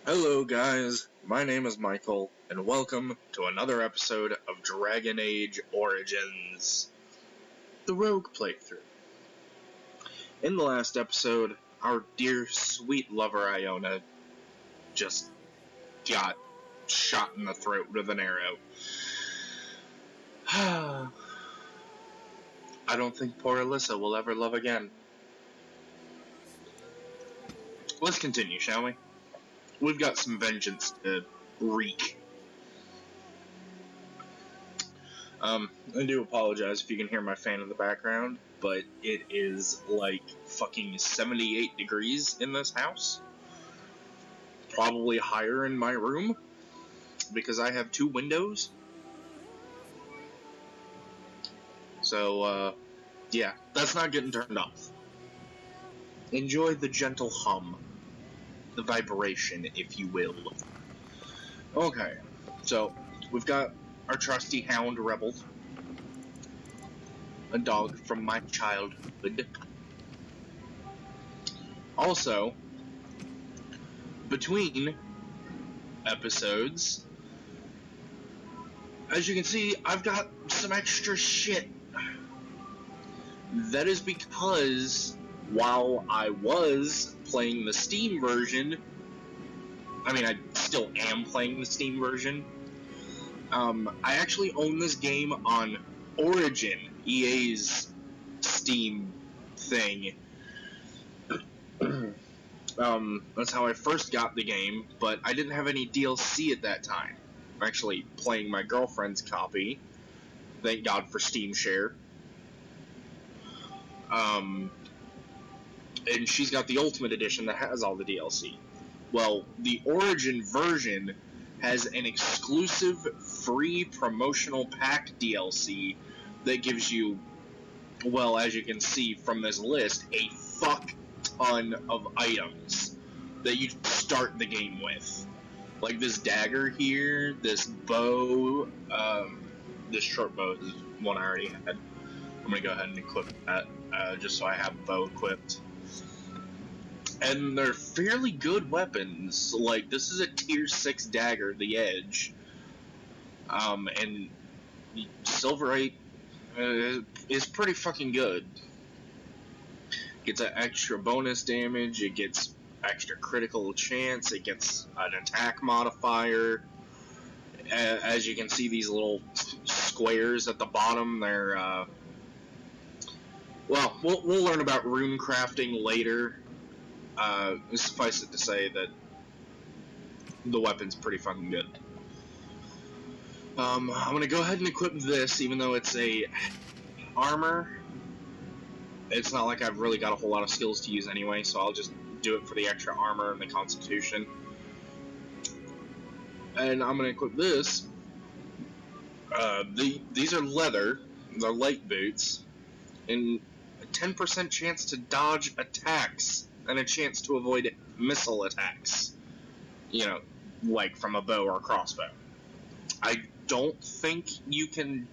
Hello guys, my name is Michael, and welcome to another episode of Dragon Age Origins, the Rogue playthrough. In the last episode, our dear sweet lover Iona just got shot in the throat with an arrow. I don't think poor Alyssa will ever love again. Let's continue, shall we? We've got some vengeance to wreak. I do apologize if you can hear my fan in the background, but it is like fucking 78 degrees in this house. Probably higher in my room, because I have two windows. So, yeah, that's not getting turned off. Enjoy the gentle hum, the vibration, if you will. Okay, so we've got our trusty hound Rebel, a dog from my childhood. Also, between episodes, as you can see, I've got some extra shit. That is because while I was playing the Steam version, I still am playing the Steam version, I actually own this game on Origin, EA's Steam thing. That's how I first got the game, but I didn't have any DLC at that time. I'm actually playing my girlfriend's copy. Thank God for Steam Share. And she's got the Ultimate Edition that has all the DLC. Well, the Origin version has an exclusive free promotional pack DLC that gives you, well, as you can see from this list, a fuck ton of items that you start the game with. Like this dagger here, this bow, this short bow is one I already had. I'm gonna go ahead and equip that, just so I have a bow equipped. And they're fairly good weapons. Like, this is a tier 6 dagger, the Edge. And Silverite is pretty fucking good. Gets an extra bonus damage, it gets extra critical chance, it gets an attack modifier. As you can see, these little squares at the bottom, they're, well, we'll learn about rune crafting later. Suffice it to say that the weapon's pretty fucking good. I'm gonna go ahead and equip this, even though it's a armor. It's not like I've really got a whole lot of skills to use anyway, so I'll just do it for the extra armor and the constitution. And I'm gonna equip this. These are leather. They're light boots. And a 10% chance to dodge attacks, and a chance to avoid missile attacks. You know, like from a bow or a crossbow. I don't think you can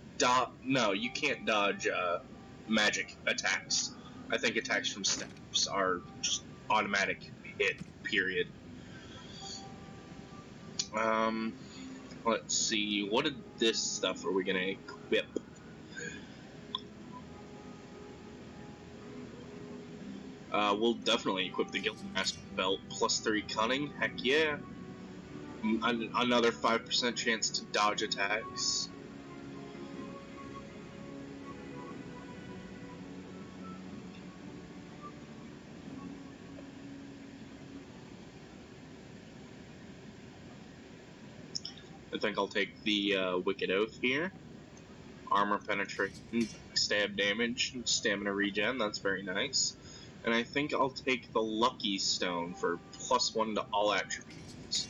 no, you can't dodge magic attacks. I think attacks from steps are just automatic hit, period. Let's see, what did this stuff are we gonna equip? We'll definitely equip the Guildmaster belt, plus 3 cunning, heck yeah. Another 5% chance to dodge attacks. I think I'll take the Wicked Oath here. Armor penetration, stab damage, stamina regen, that's very nice. And I think I'll take the Lucky Stone for plus 1 to all attributes.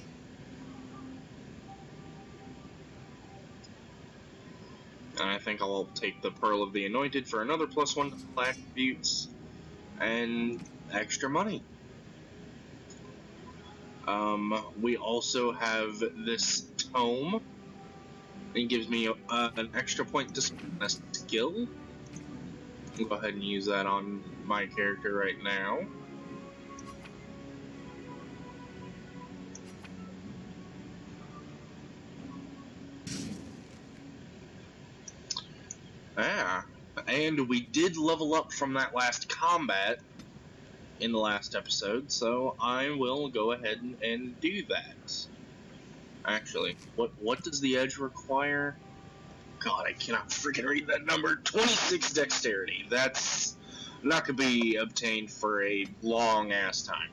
And I think I'll take the Pearl of the Anointed for another plus 1 to all attributes. And extra money. We also have this Tome. It gives me an extra point to spend a skill. I'll go ahead and use that on my character right now. And we did level up from that last combat in the last episode, so I will go ahead and do that. Actually, what does the edge require? God, I cannot freaking read that number. 26 dexterity. That's not going to be obtained for a long ass time.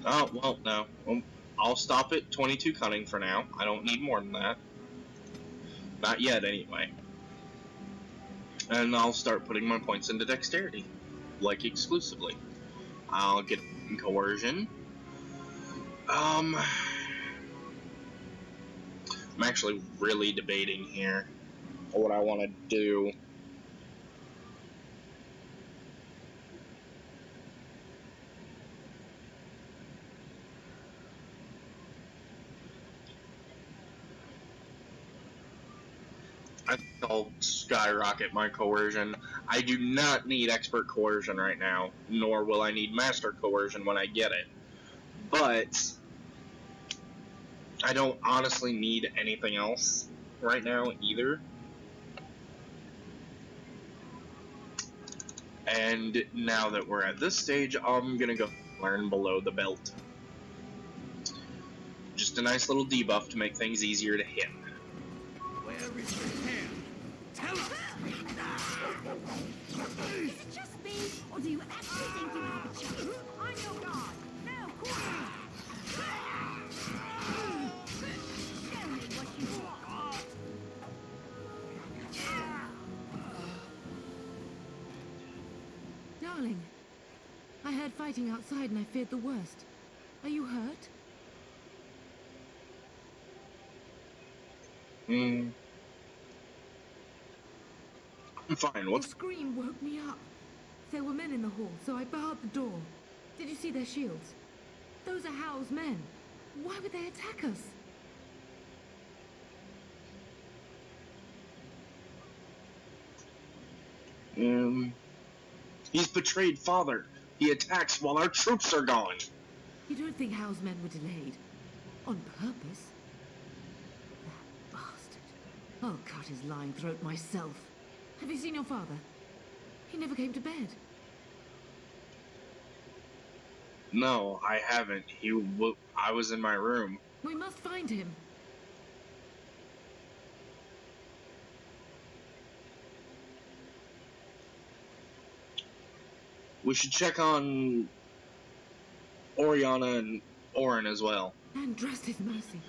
Oh, well, no. I'll stop at 22 cunning for now. I don't need more than that. Not yet, anyway. And I'll start putting my points into dexterity. Like, exclusively. I'll get coercion. I'm actually really debating here what I want to do. I think I'll skyrocket my coercion. I do not need expert coercion right now, nor will I need master coercion when I get it. But I don't honestly need anything else right now either. And now that we're at this stage, I'm gonna go learn below the belt. Just a nice little debuff to make things easier to hit. Where is your hand? Tell us! Is it just me, or do you actually think you have a chance? I'm your god. Now, corner! Show me what you want. Darling, I heard fighting outside and I feared the worst. Are you hurt? I'm fine. Your scream woke me up. There were men in the hall, so I barred the door. Did you see their shields? Those are Howe's men. Why would they attack us? He's betrayed father. He attacks while our troops are gone. You don't think Howe's men were delayed? On purpose? That bastard. I'll cut his lying throat myself. Have you seen your father? He never came to bed. No, I haven't. I was in my room. We must find him. We should check on Oriana and Orin as well. And dressed his mercy.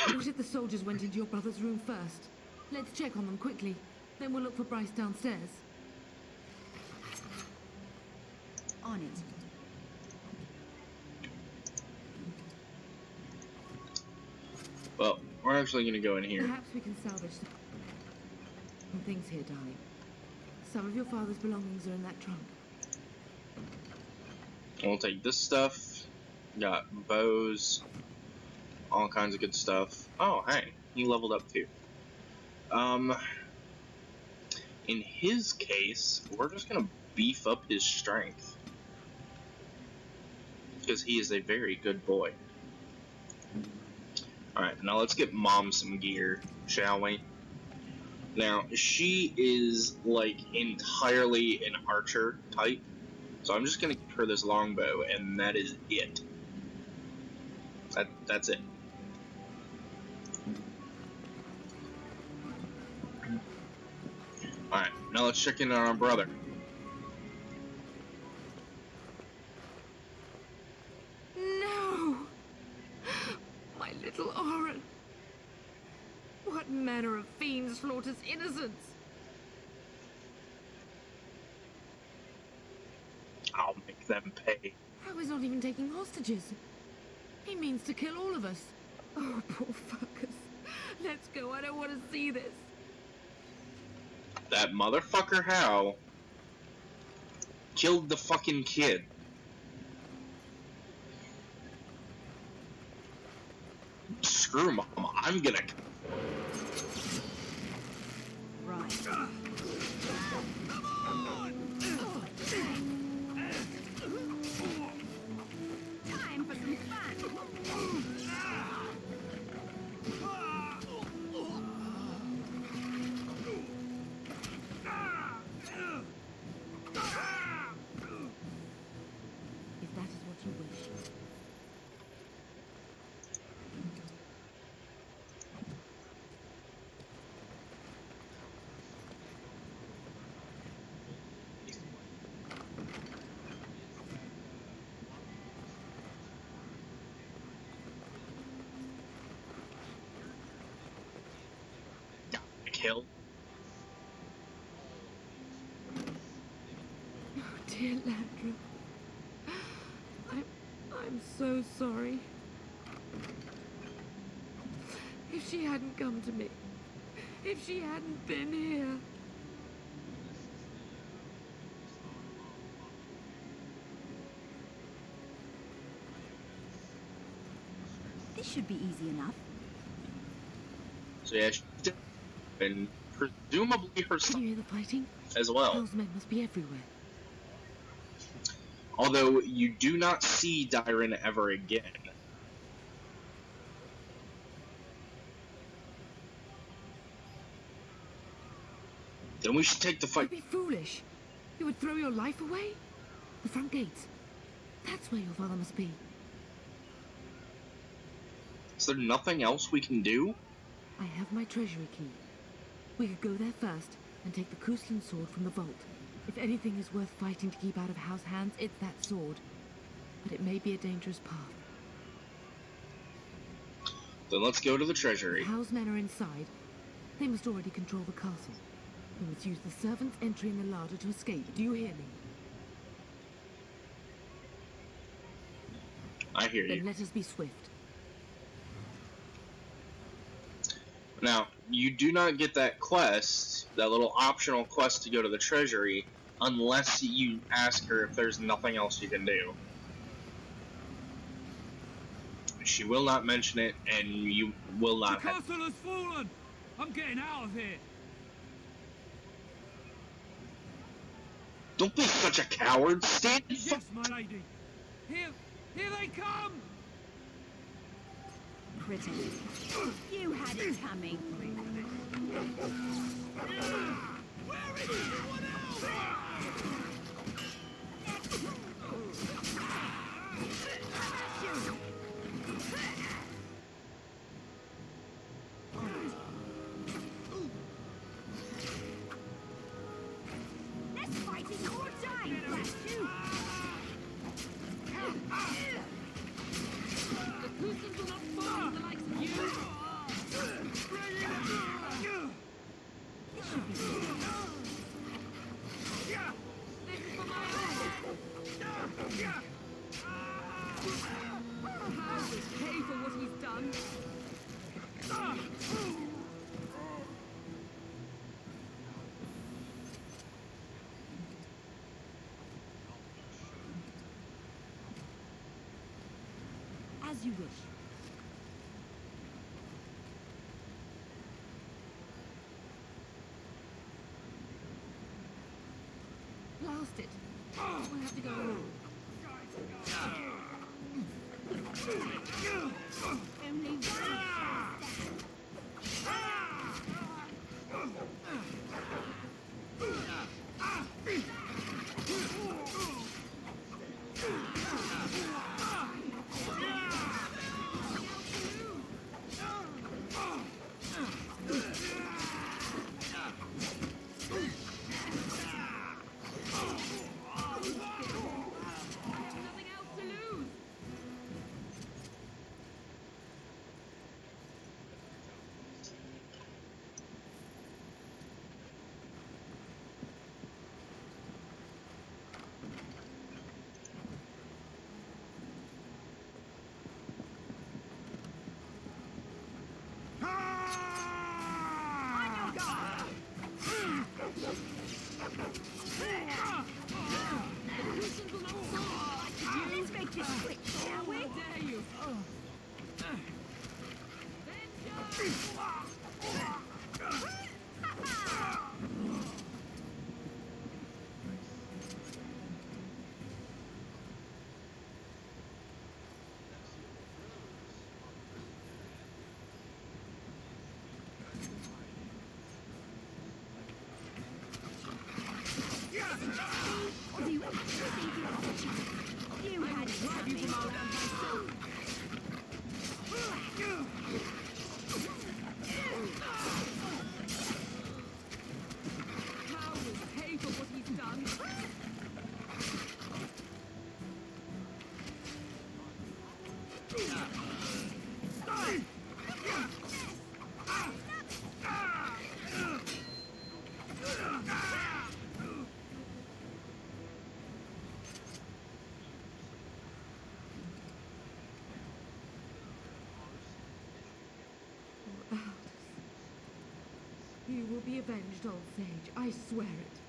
What if the soldiers went into your brother's room first? Let's check on them quickly. Then we'll look for Bryce downstairs. On it. Well, we're actually going to go in here. Perhaps we can salvage some things here, darling. Some of your father's belongings are in that trunk. We'll take this stuff. Got bows. All kinds of good stuff. Oh, hey. He leveled up too. In his case, we're just going to beef up his strength. Because he is a very good boy. Alright, now let's get Mom some gear, shall we? Now, she is, like, entirely an archer type. So I'm just going to give her this longbow, and that is it. That's it. Alright, now let's check in on our brother. No! My little Orin! What manner of fiend slaughters innocents? I'll make them pay. How is not even taking hostages? He means to kill all of us. Oh, poor fuckers. Let's go, I don't want to see this. That motherfucker Hal killed the fucking kid. Screw Mom, I'm gonna... Right. Time for some fun. kill. Oh, dear Landra. I'm so sorry. If she hadn't come to me, if she hadn't been here. This should be easy enough. So yeah, she did, and presumably Can herself you hear the fighting? as well. Hell's men must be everywhere. Although you do not see Dyren ever again. Then we should take the fight. You'd be foolish. You would throw your life away? The front gates. That's where your father must be. Is there nothing else we can do? I have my treasury key. We could go there first and take the Kuslan sword from the vault. If anything is worth fighting to keep out of House hands, it's that sword. But it may be a dangerous path. Then let's go to the treasury. If House men are inside, they must already control the castle. We must use the servant's entry in the larder to escape. Do you hear me? I hear Then you. let us be swift. Now, you do not get that quest, that little optional quest to go to the treasury, unless you ask her if there's nothing else you can do. She will not mention it, and you will The not have... castle has fallen! I'm getting out of here! Don't be such a coward! Stand Yes, my lady! Here they come! Pretty. You had it coming. Where is everyone else? Let's fight in your time, blast you! The Kuslans will not fall the likes of you! This should be easy. This is for my own! How will he pay for what he's done? As you wish. Blast it! We'll have to go around. Only one shall stand. Nothing else to lose! On your guard! The Kuslans will not fall like you! Let's make this quick, shall we? How dare you! Or do you actually think you have a chance? You had it coming. How will he pay for what he's done? will be avenged, old sage. I swear it.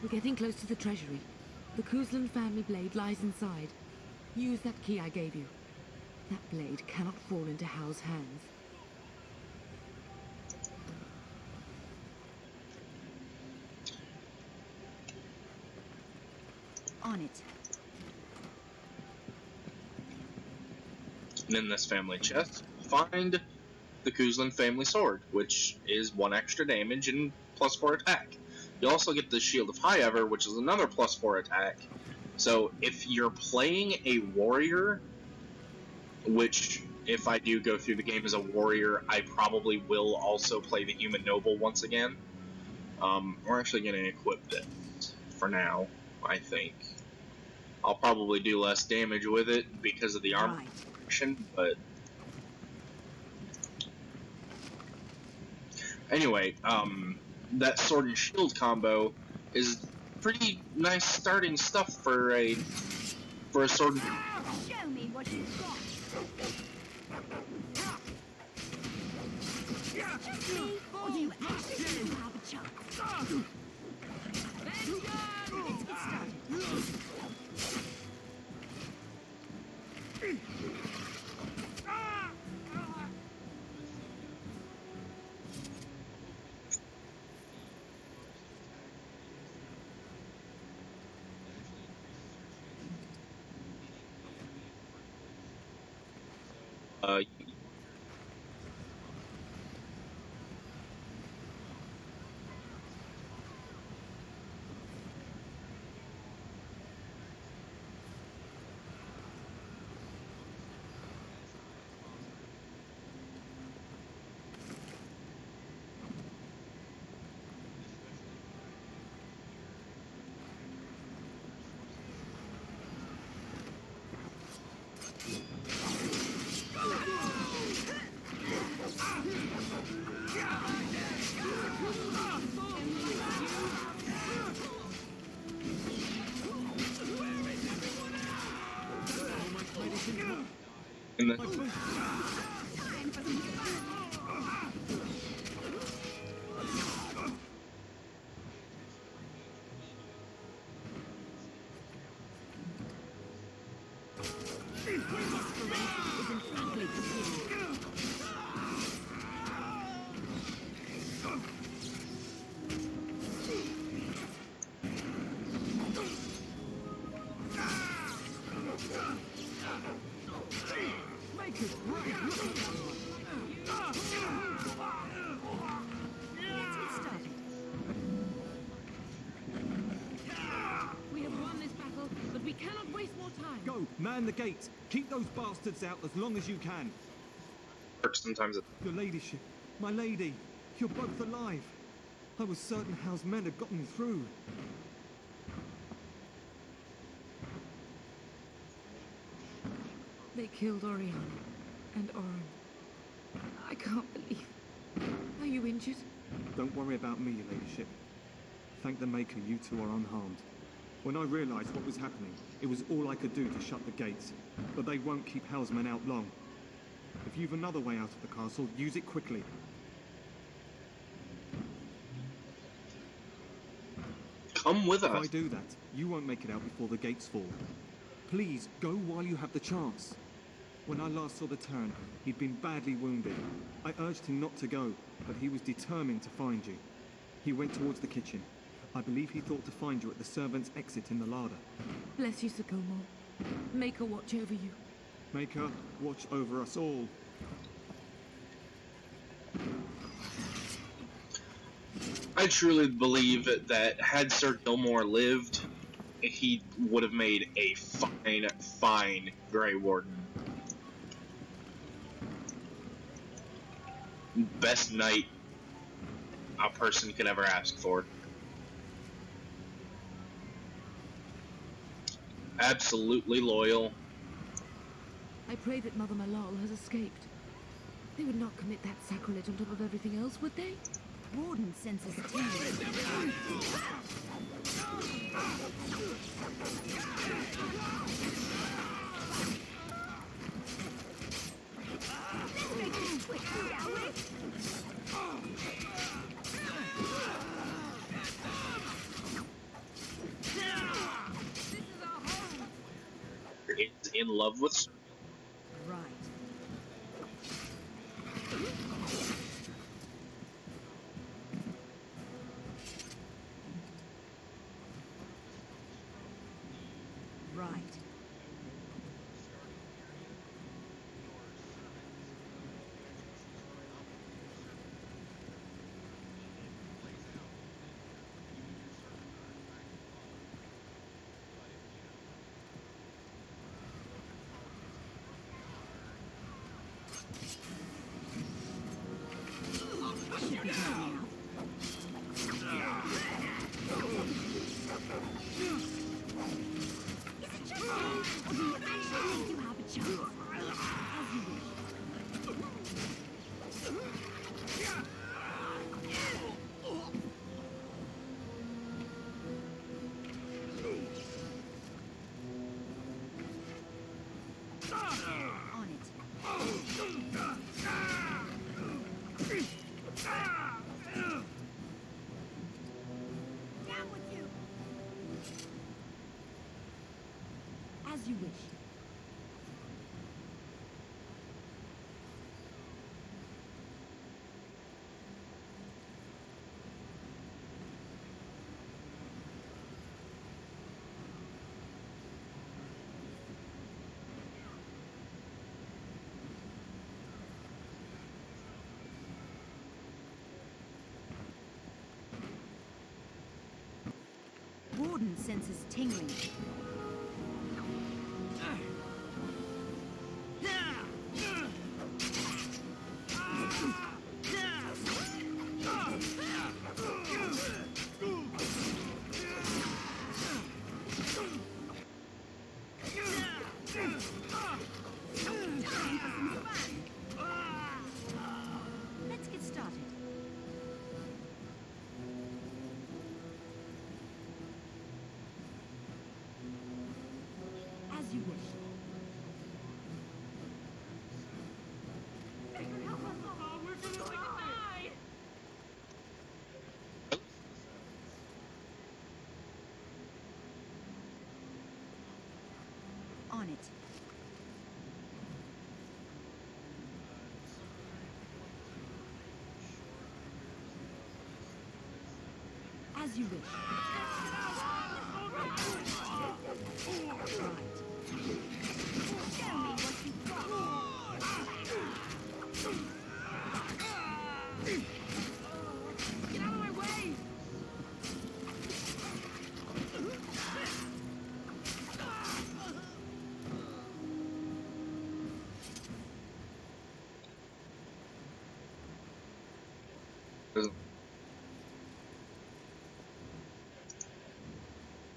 We're getting close to the treasury. The Kuzlan family blade lies inside. Use that key I gave you. That blade cannot fall into Hal's hands. On it. And in this family chest, find the Kuzlan family sword, which is 1 extra damage and +4 attack. You also get the Shield of Highever, which is another +4 attack. So if you're playing a warrior, which if I do go through the game as a warrior, I probably will also play the Human Noble once again. We're actually going to equip it for now, I think. I'll probably do less damage with it because of the armor protection, but anyway, that sword and shield combo is pretty nice starting stuff for a sword. Show me what you've got. Just me, or do you actually think you have a chance? Let's get started. Uh, in the We have won this battle, but we cannot waste more time. Go, man the gates. Keep those bastards out as long as you can. sometimes. Your ladyship, my lady, you're both alive. I was certain Hal's men had gotten through. They killed Oriana and Oren. I can't believe. Are you injured? Don't worry about me, your ladyship. Thank the Maker you two are unharmed. When I realized what was happening, it was all I could do to shut the gates. But they won't keep Hal's men out long. If you've another way out of the castle, use it quickly. Come with If I us. do that, you won't make it out before the gates fall. Please, go while you have the chance. When I last saw the Terran, he'd been badly wounded. I urged him not to go, but he was determined to find you. He went towards the kitchen. I believe he thought to find you at the servants' exit in the larder. Bless you, Sycamore. Make her watch over you. Maker, watch over us all. I truly believe that had Sir Gilmore lived, he would have made a fine Grey Warden. Best knight a person could ever ask for. Absolutely loyal. I pray that Mother Malal has escaped. They would not commit that sacrilege on top of everything else, would they? Warden senses tingling. Let's make this quick, shall we? This is our home. Is in love with. Right. Right. Should be now. Is it just me, or do you actually think you have a chance? As you wish. On it. Down with you. As you wish. Warden senses tingling. Let's get started. As you wish. On it. As you wish. Right. Show me what you've got. Get out of my way!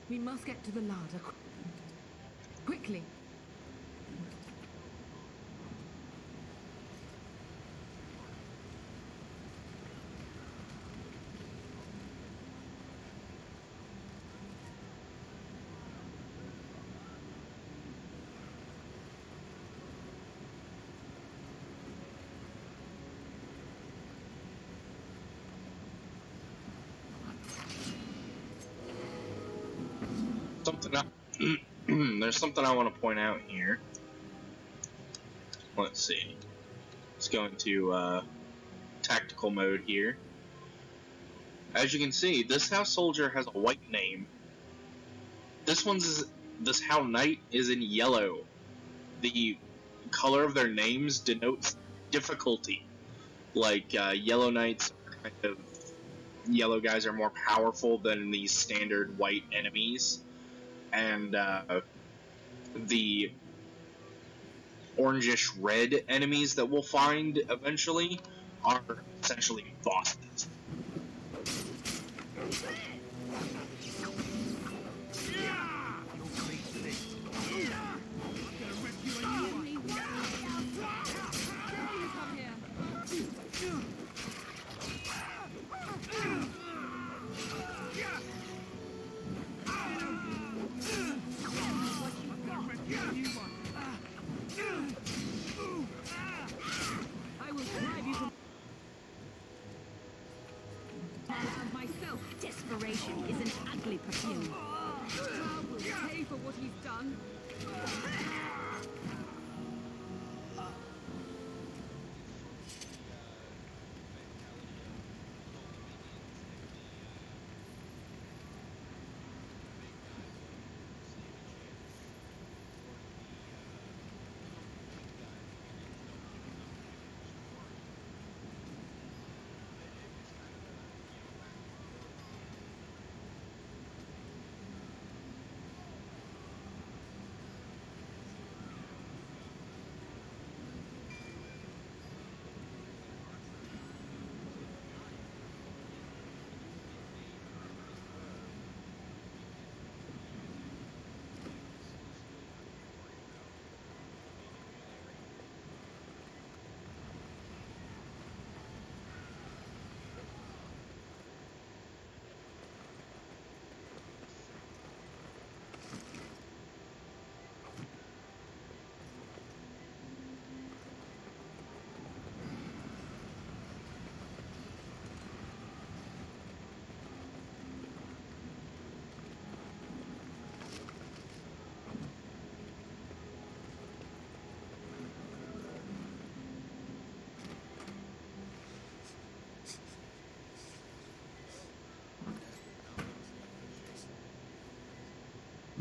We must get to the larder. Quickly. There's something I want to point out here. Let's see. Let's go into tactical mode here. As you can see, this house soldier has a white name. This house knight is in yellow. The color of their names denotes difficulty. Like yellow knights are kind of, yellow guys are more powerful than these standard white enemies. and the orangish red enemies that we'll find eventually are essentially bosses. I will drive you from myself. Desperation is an ugly perfume. Rob will pay for what he's done.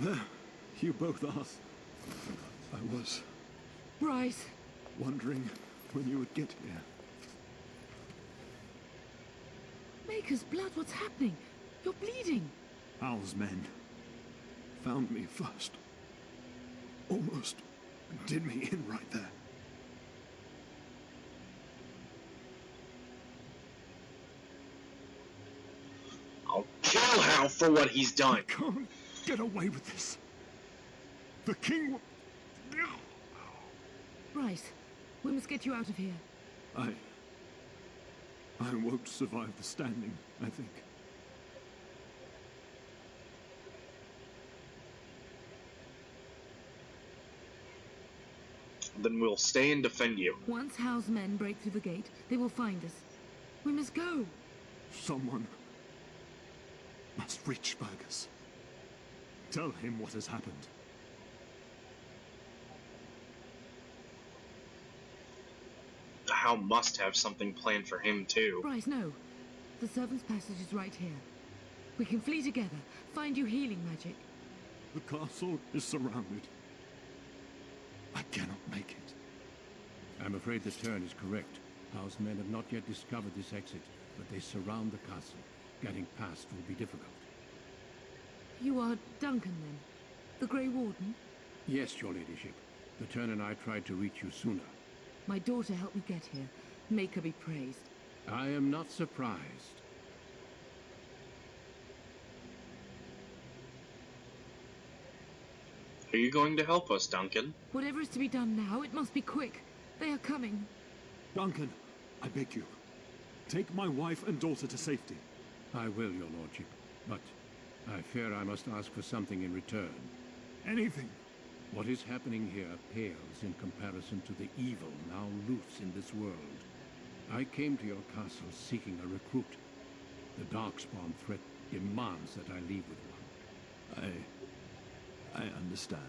There, you both are. I was Bryce, wondering when you would get here. Maker's blood, what's happening? You're bleeding. Hal's men found me first. Almost did me in right there. I'll kill Hal for what he's done. I can't get away with this. The king will... Bryce, we must get you out of here. I won't survive the standing, I think. Then we'll stay and defend you. Once Hal's men break through the gate, they will find us. We must go. Someone must reach Fergus. Tell him what has happened. Hal must have something planned for him, too. Bryce, no. The servant's passage is right here. We can flee together, find you healing magic. The castle is surrounded. I cannot make it. I'm afraid the turn is correct. Hal's men have not yet discovered this exit, but they surround the castle. Getting past will be difficult. You are Duncan, then? The Grey Warden? Yes, your ladyship. The turn and I tried to reach you sooner. My daughter helped me get here. Make her be praised. I am not surprised. Are you going to help us, Duncan? Whatever is to be done now, it must be quick. They are coming. Duncan, I beg you. Take my wife and daughter to safety. I will, your lordship. But I fear I must ask for something in return. Anything. What is happening here pales in comparison to the evil now loose in this world. I came to your castle seeking a recruit. The Darkspawn threat demands that I leave with one. I understand.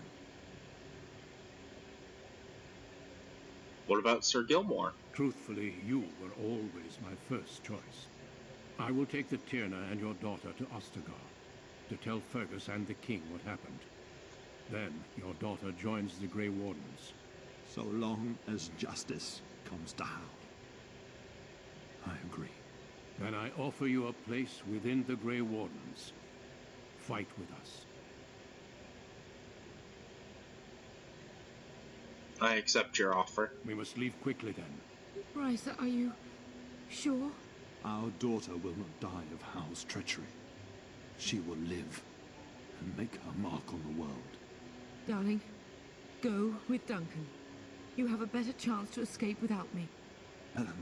What about Sir Gilmore? Truthfully, you were always my first choice. I will take the Tyrna and your daughter to Ostagar to tell Fergus and the king what happened. Then your daughter joins the Grey Wardens. So long as justice comes to Hal. I agree. Then I offer you a place within the Grey Wardens. Fight with us. I accept your offer. We must leave quickly then. Bryce, are you sure? Our daughter will not die of Hal's treachery. She will live and make her mark on the world. Darling, go with Duncan. You have a better chance to escape without me. Eleanor,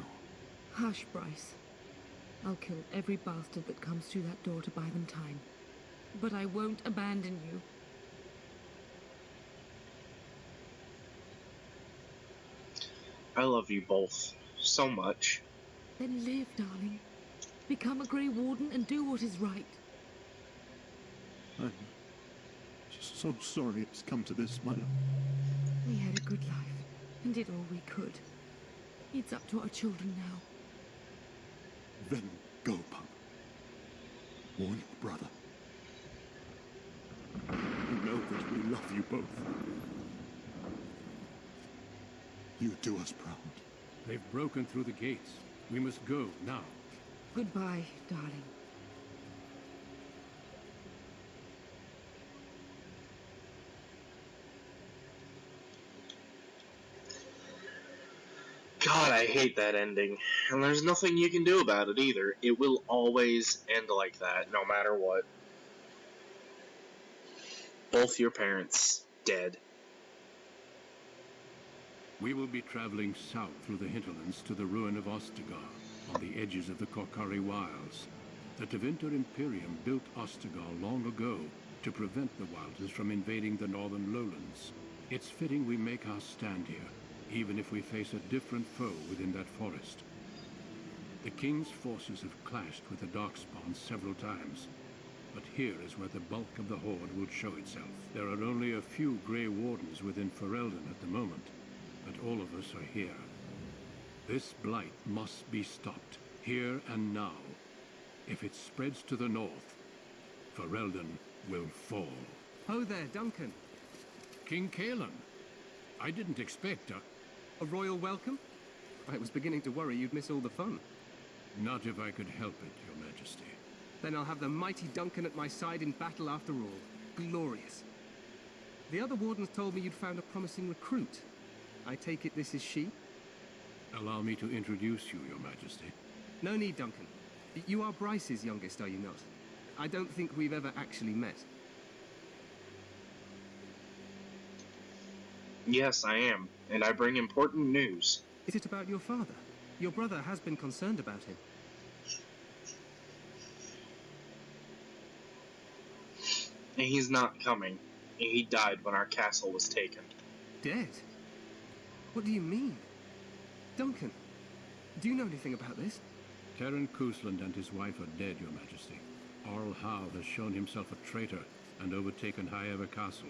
Hush, Bryce. I'll kill every bastard that comes through that door to buy them time. But I won't abandon you. I love you both so much. Then live, darling. Become a Grey Warden and do what is right. I'm just so sorry it's come to this, my love. We had a good life and did all we could. It's up to our children now. Then go, pup. Warn your brother. You know that we love you both. You do us proud. They've broken through the gates. We must go now. Goodbye, darling. God, I hate that ending. And there's nothing you can do about it either. It will always end like that, no matter what. Both your parents dead. We will be traveling south through the hinterlands to the ruin of Ostagar, on the edges of the Korkari Wilds. The Tevinter Imperium built Ostagar long ago to prevent the Wilders from invading the northern lowlands. It's fitting we make our stand here, even if we face a different foe within that forest. The King's forces have clashed with the Darkspawn several times, but here is where the bulk of the Horde will show itself. There are only a few Grey Wardens within Ferelden at the moment, but all of us are here. This blight must be stopped, here and now. If it spreads to the north, Ferelden will fall. Ho there, Duncan. King Kaelan, I didn't expect a... A royal welcome? I was beginning to worry you'd miss all the fun. Not if I could help it, Your Majesty. Then I'll have the mighty Duncan at my side in battle after all. Glorious. The other wardens told me you'd found a promising recruit. I take it this is she? Allow me to introduce you, Your Majesty. No need, Duncan. You are Bryce's youngest, are you not? I don't think we've ever actually met. Yes, I am, and I bring important news. Is it about your father? Your brother has been concerned about him. And he's not coming. He died when our castle was taken. Dead? What do you mean? Duncan, do you know anything about this? Terran Kusland and his wife are dead, Your Majesty. Arl Howe has shown himself a traitor and overtaken Highever Castle.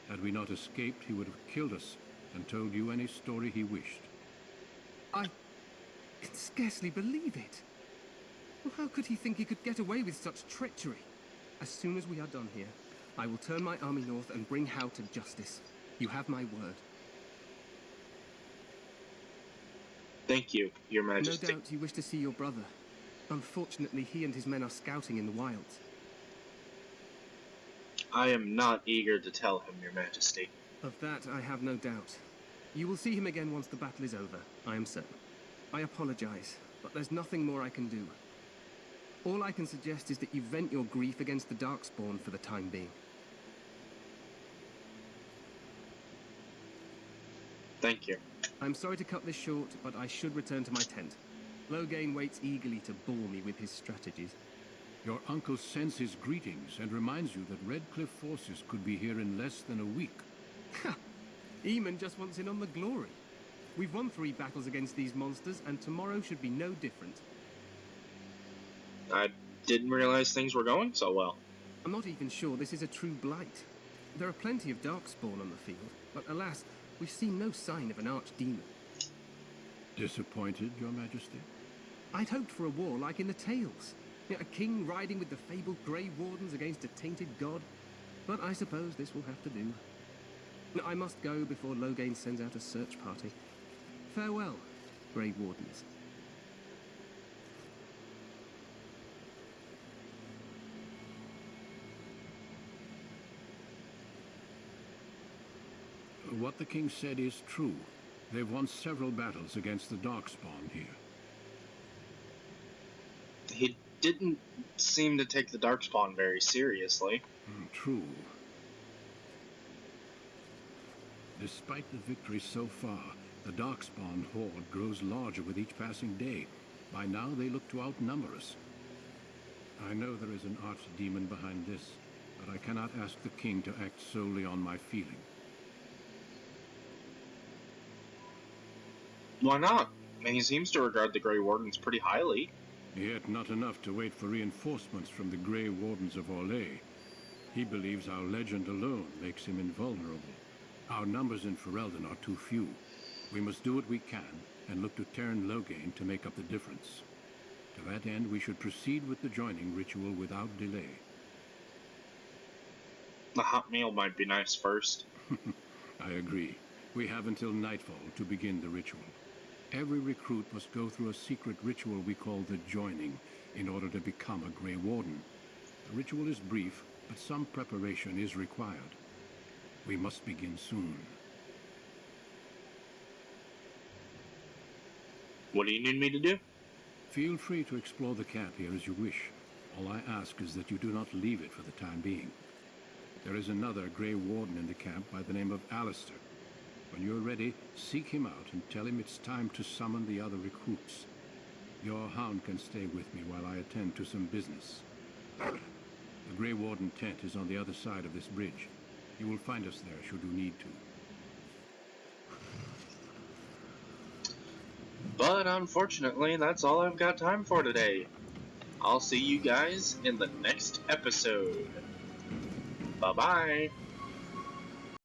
Had we not escaped, he would have killed us and told you any story he wished. I can scarcely believe it. Well, how could he think he could get away with such treachery? As soon as we are done here, I will turn my army north and bring Howe to justice. You have my word. Thank you, Your Majesty. No doubt you wish to see your brother. Unfortunately, he and his men are scouting in the wilds. I am not eager to tell him, Your Majesty. Of that, I have no doubt. You will see him again once the battle is over, I am certain. I apologize, but there's nothing more I can do. All I can suggest is that you vent your grief against the Darkspawn for the time being. Thank you. I'm sorry to cut this short, but I should return to my tent. Loghain waits eagerly to bore me with his strategies. Your uncle sends his greetings and reminds you that Redcliffe forces could be here in less than a week. Ha! Eamon just wants in on the glory. We've won 3 battles against these monsters, and tomorrow should be no different. I didn't realize things were going so well. I'm not even sure this is a true blight. There are plenty of Darkspawn on the field, but alas, we've seen no sign of an archdemon. Disappointed, Your Majesty? I'd hoped for a war like in the tales. A king riding with the fabled Grey Wardens against a tainted god. But I suppose this will have to do. I must go before Loghain sends out a search party. Farewell, Grey Wardens. what the king said is true. They've won several battles against the Darkspawn here. He didn't seem to take the Darkspawn very seriously. True. Despite the victory so far, the Darkspawn horde grows larger with each passing day. By now, they look to outnumber us. I know there is an archdemon behind this, but I cannot ask the king to act solely on my feeling. Why not? I mean, he seems to regard the Grey Wardens pretty highly. Yet not enough to wait for reinforcements from the Grey Wardens of Orlais. He believes our legend alone makes him invulnerable. Our numbers in Ferelden are too few. We must do what we can and look to Teyrn Loghain to make up the difference. To that end, we should proceed with the joining ritual without delay. The hot meal might be nice first. I agree. We have until nightfall to begin the ritual. Every recruit must go through a secret ritual we call the joining in order to become a Grey Warden. The ritual is brief, but some preparation is required. We must begin soon. What do you need me to do? Feel free to explore the camp here as you wish. All I ask is that you do not leave it for the time being. There is another Grey Warden in the camp by the name of Alistair. When you're ready, seek him out and tell him it's time to summon the other recruits. Your hound can stay with me while I attend to some business. The Grey Warden tent is on the other side of this bridge. You will find us there should you need to. But unfortunately, that's all I've got time for today. I'll see you guys in the next episode. Bye-bye.